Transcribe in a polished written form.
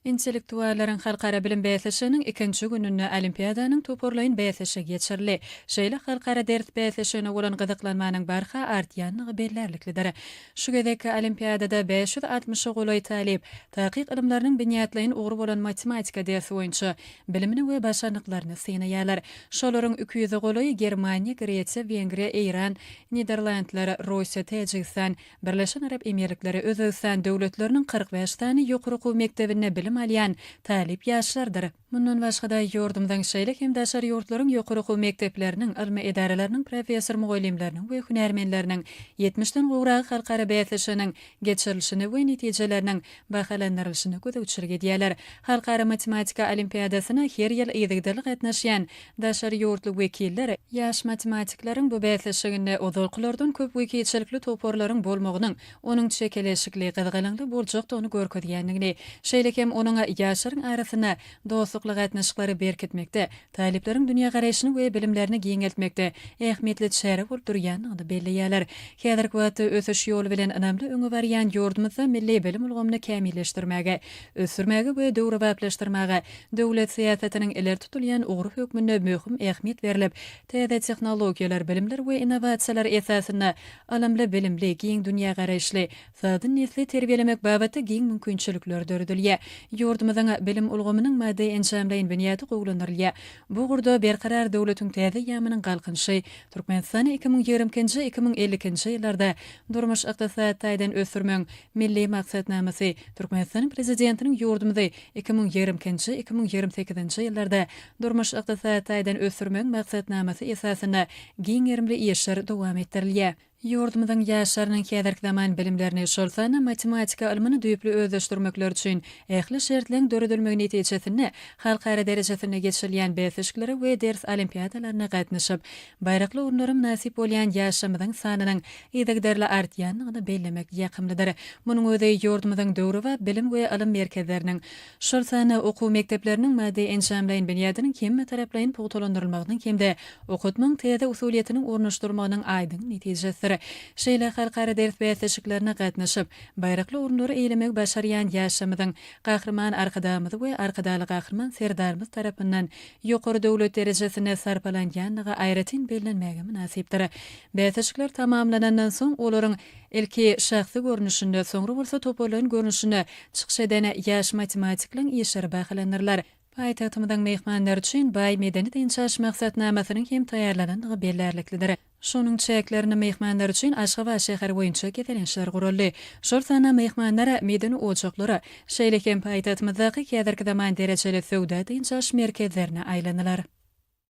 Intellektualların halkara bilim bäýleşiginiň ikinji gününde olimpiadanyň toporlaýyn bäýleşigi geçirli. Şeýle halkara ders bäýleşigine bolan gyzyklanmanyň barha artýanlygy bellerliklidir. Şu gezeki olimpiadada 560 golaý talip, takyk ilimläriniň binýatlaryny ugry bolan matematika dersi boýunça bilimini we başarnyklaryny synaýarlar. Şolaryň 200 golaý Germaniýa, Gretsiýa, Wengriýa, Iran, Niderlandlar, Russiýa, Tejikistan, Birleşen Arap Emirlikleri, Özbekistan döwletleriniň 45 tany ýokary okuw mektebine bilim alýan talip ýaşlardyr. Mundan başga da ýurdumdan şeýle hem daşary ýurtlaryň ýokary okuw mekdepleriniň, ilmi edareleriniň professor mugallimleriniň we hünärmenleriniň 70den gowrak halkara bäýleşiginiň geçirilişini we netijeleriniň bahalandyrylyşyny gödäwçilik edýärler. Halkara matematika olimpiadasyna her ýyl ýygdyrly gatnaşýan daşary ýurtly wekiller ýaş matematiklaryň bu bäýleşiginde ozalkylardan köp wekilçilikli toporlaryň bolmagynyň onuň çekeleşikli gyzgalyňly boljakdygyny görkezýändigini, şeýle hem onuň ýaşlaryň arasyna dostluk gatnaşyklary berkitmekde, talipleriň dünýä garaşyny we bilimlerini giňeltmekde ähmiýetli çäre bolup durýanyny belliýärler. Häzirki wagtda ösüş ýoly bilen önemli öňe barýan ýurdumyzda milli bilim ulgamyny kämilleşdirmäge, ösürmäge we döwrewaplaşdyrmaga döwlet syýasatynyň ileri tutulýan ugry hökmüne möhüm ähmiýet berilip, täze tehnologiýalar, bilimler we innovasiýalar esasyna alamly bilimli, giň dünýä garaşly, sady nesli terbiýelemek babatda giň mümkinçilikler döredilýär. Ýurdumyzyň bilim ulgamynyň maddi enjamlaýyn binýaty gowlanyrylýar. Bu gurda berkarar döwletiň täze ýamynyň galkynşy Türkmenistany 2020-2050 ýyllarda durmuş ykdysady taýdan ösürmeň milli maksatnamasy Türkmenistanyň prezidentiniň ýurdumyzy 2020-2028 ýyllarda durmuş ykdysady taýdan ösürmeň maksatnamasy esasyna giň erimli işler dowam etdirilýär. Ýurdumyzyň ýaşlarynyň häzirki zaman bilimlerini şolsana matematika ilmini düýpli özleşdirmekler üçin ähli şertleň döredilmegi netijesinde halkara derejesine geçirilýän bäýleşikleri we ders olimpiadalaryna gatnaşyp, baýrakly urunlara nasip bolýan ýaşlamyzyň sanynyň ýygdyrly artýanyny bellemek ýakymlydyr. Munyň özi ýurdumyzyň döwri we bilim we ilim merkezleriniň şolsana okuw mektepleriniň maddi enjamlaýyn binýatynyň hem taraplaryň pogtalandyrylmagynyň hemde okutmaň täze usuliýetiniň ornaşdyrmagynyň aýdyn netijesi. Şeýle halkara ders bäýleşiklerine gatnaşyp, baýrakly urunlary eýlemek başarýan ýaşamyzyň gahrman arkadamyzy we arkadaly gahrman serdarymyz tarapyndan ýokary döwlet derejesine sarpalanýanyga aýratyn bellenmäge münasipdir. Bäýleşikler tamamlanandan soň olaryň ilki şahsy görnüşinde, soňra bolsa toparlaýyn görnüşine çykyş eden ýaş matematikliň işleri bahalanyrlar. Paýtagtymyň mehmanlary üçin baý medeni tençaş maksatnamasynyň hem taýýarlanandygy bellerliklidir. Şonuň çäklerini mehmanlar üçin Aşgabat şäheri boýunça ketelenişler guruldy. Şol sana mehmanlara medeni ojaklary, şeýle hem paýtagtymyzdaky häzirki zaman derejeli söwda tençaş merkezlerine aýlanylar.